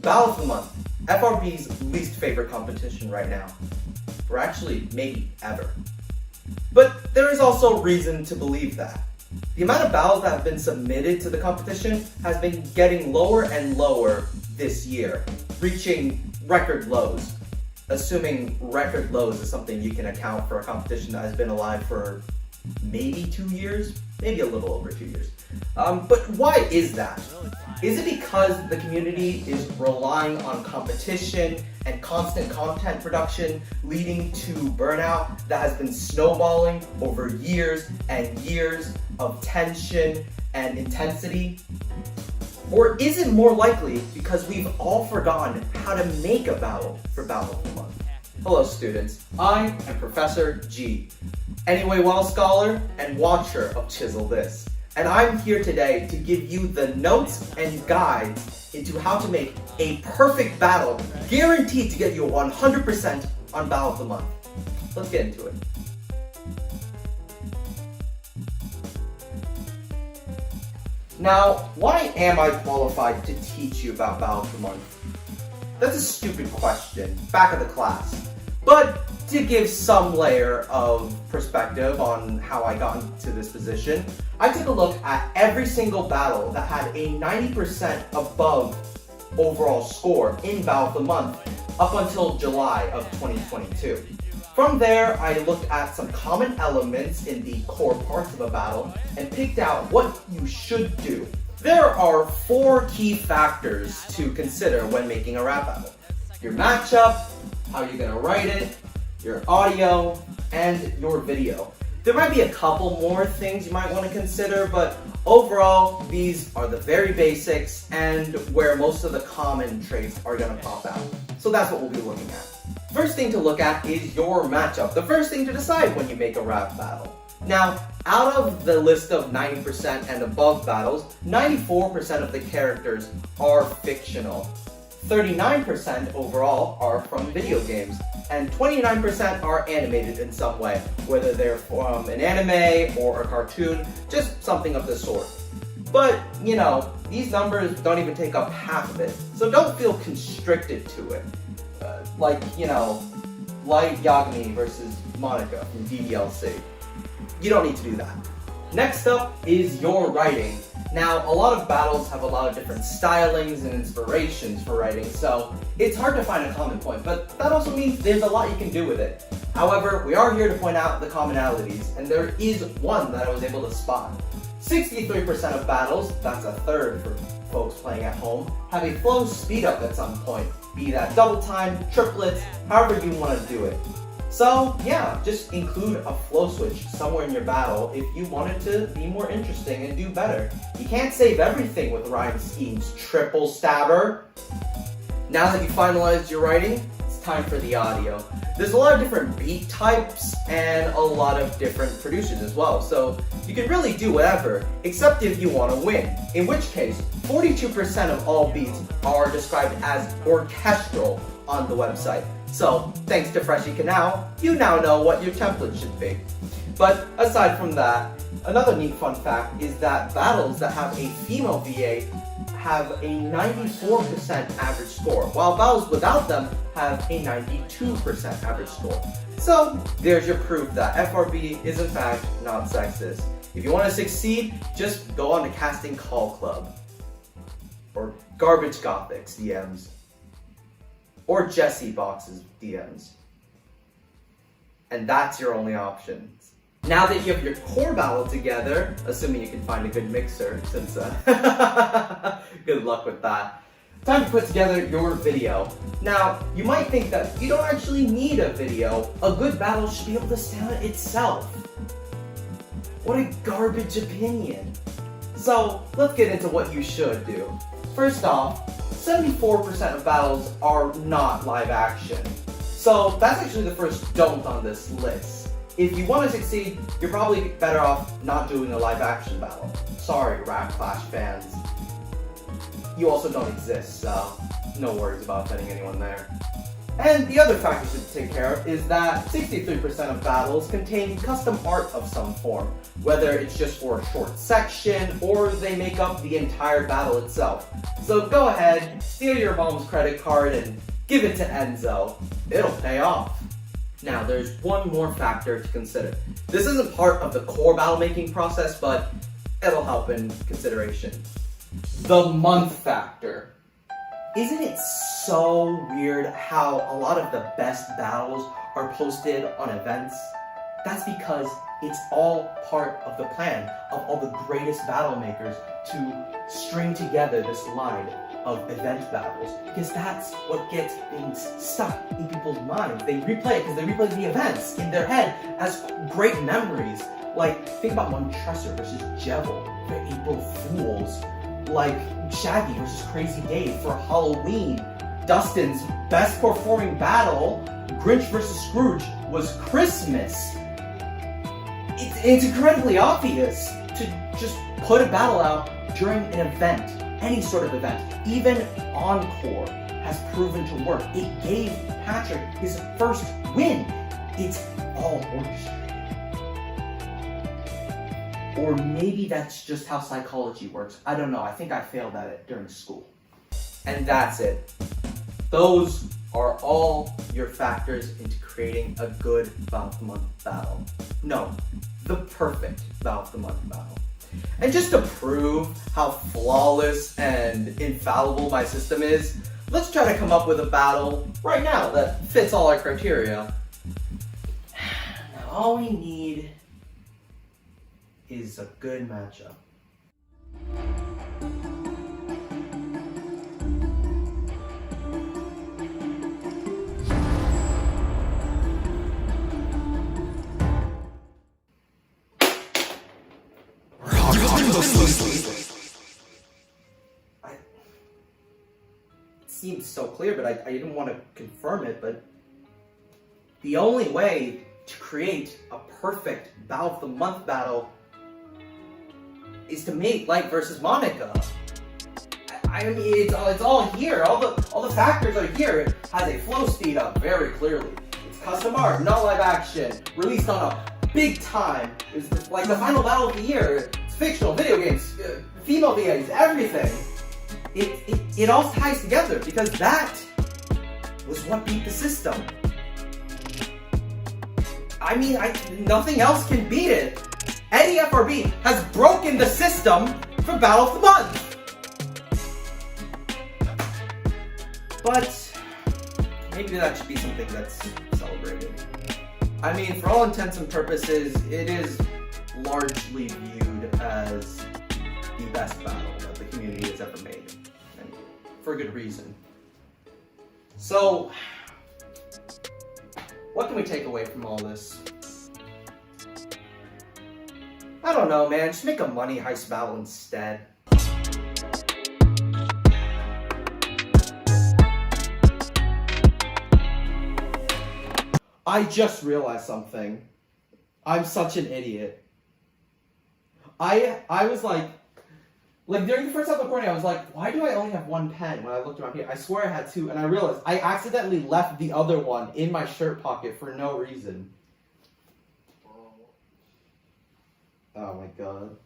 Battle of the Month, FRB's least favorite competition right now. Or actually, maybe ever. But there is also reason to believe that. The amount of battles that have been submitted to the competition has been getting lower and lower this year, reaching record lows. Assuming record lows is something you can account for a competition that has been alive for maybe 2 years, maybe a little over 2 years. But why is that? Is it because the community is relying on competition and constant content production, leading to burnout that has been snowballing over years and years of tension and intensity? Or is it more likely because we've all forgotten how to make a battle for Battle of the Month? Hello students, I am Professor G, Anyway Well Scholar and watcher of Chisel This. And I'm here today to give you the notes and guides into how to make a perfect battle guaranteed to get you 100% on Battle of the Month. Let's get into it. Now, why am I qualified to teach you about Battle of the Month? That's a stupid question, back of the class. But to give some layer of perspective on how I got into this position, I took a look at every single battle that had a 90% above overall score in Battle of the Month up until July of 2022. From there, I looked at some common elements in the core parts of a battle and picked out what you should do. There are 4 key factors to consider when making a rap battle. Your matchup, how you're gonna write it, your audio, and your video. There might be a couple more things you might want to consider, but overall, these are the very basics and where most of the common traits are gonna pop out. So that's what we'll be looking at. First thing to look at is your matchup, the first thing to decide when you make a rap battle. Now, out of the list of 90% and above battles, 94% of the characters are fictional. 39% overall are from video games, and 29% are animated in some way, whether they're from an anime or a cartoon, just something of the sort. But, you know, these numbers don't even take up half of it, so don't feel constricted to it. Like Light Yagami versus Monica from DDLC. You don't need to do that. Next up is your writing. Now, a lot of battles have a lot of different stylings and inspirations for writing, so it's hard to find a common point, but that also means there's a lot you can do with it. However, we are here to point out the commonalities, and there is one that I was able to spot. 63% of battles, that's a third for folks playing at home, have a flow speed up at some point, be that double time, triplets, however you want to do it. So yeah, just include a flow switch somewhere in your battle if you want it to be more interesting and do better. You can't save everything with rhyme schemes, triple stabber. Now that you finalized your writing, it's time for the audio. There's a lot of different beat types and a lot of different producers as well, so you can really do whatever, except if you want to win. In which case, 42% of all beats are described as orchestral on the website. So, thanks to Freshie Canal, you now know what your template should be. But aside from that, another neat fun fact is that battles that have a female VA have a 94% average score, while battles without them have a 92% average score. So, there's your proof that FRB is in fact not sexist. If you want to succeed, just go on the Casting Call Club. Or Garbage Gothic's DMs. Or Jesse Box's DMs. And that's your only option. Now that you have your core battle together, assuming you can find a good mixer, since good luck with that. Time to put together your video. Now, you might think that you don't actually need a video. A good battle should be able to stand on itself. What a garbage opinion. So, let's get into what you should do. First off, 74% of battles are not live action. So that's actually the first don't on this list. If you want to succeed, you're probably better off not doing a live action battle. Sorry, Rap Clash fans. You also don't exist, so no worries about offending anyone there. And the other factor to take care of is that 63% of battles contain custom art of some form, whether it's just for a short section or they make up the entire battle itself. So go ahead, steal your mom's credit card and give it to Enzo. It'll pay off. Now, there's one more factor to consider. This isn't part of the core battle making process, but it'll help in consideration. The month factor. Isn't it so weird how a lot of the best battles are posted on events? That's because it's all part of the plan of all the greatest battle makers to string together this line of event battles, because that's what gets things stuck in people's minds. They replay it because they replay the events in their head as great memories. Like, think about Montresor versus Jevil for April Fools. Like, Shaggy versus Crazy Dave for Halloween. Dustin's best performing battle, Grinch versus Scrooge, was Christmas. It's incredibly obvious to just put a battle out during an event, any sort of event. Even Encore has proven to work. It gave Patrick his first win. It's all orchestrated. Or maybe that's just how psychology works. I don't know. I think I failed at it during school. And that's it. Those are all your factors into creating a good Battle of the Month battle. No, the perfect Battle of the Month battle. And just to prove how flawless and infallible my system is, let's try to come up with a battle right now that fits all our criteria. Now, all we need is a good matchup. It seems so clear, but I didn't want to confirm it, but the only way to create a perfect Battle of the Month battle is to make Light versus Monica. I mean, it's all here. All the factors are here. It has a flow speed up very clearly. It's custom art, not live action, released on a big time. It's like the final battle of the year. It's fictional, video games, female VAs, everything. It all ties together because that was what beat the system. I mean, nothing else can beat it. Eddie FRB has broken the system for Battle of the Month. But maybe that should be something that's celebrated. I mean, for all intents and purposes, it is largely viewed as the best battle that the community has ever made. And for good reason. So, what can we take away from all this? I don't know, man. Just make a money heist battle instead. I just realized something. I'm such an idiot. I was like during the first half of the recording, I was like, why do I only have one pen when I looked around here? I swear I had two, and I realized I accidentally left the other one in my shirt pocket for no reason. Oh my god.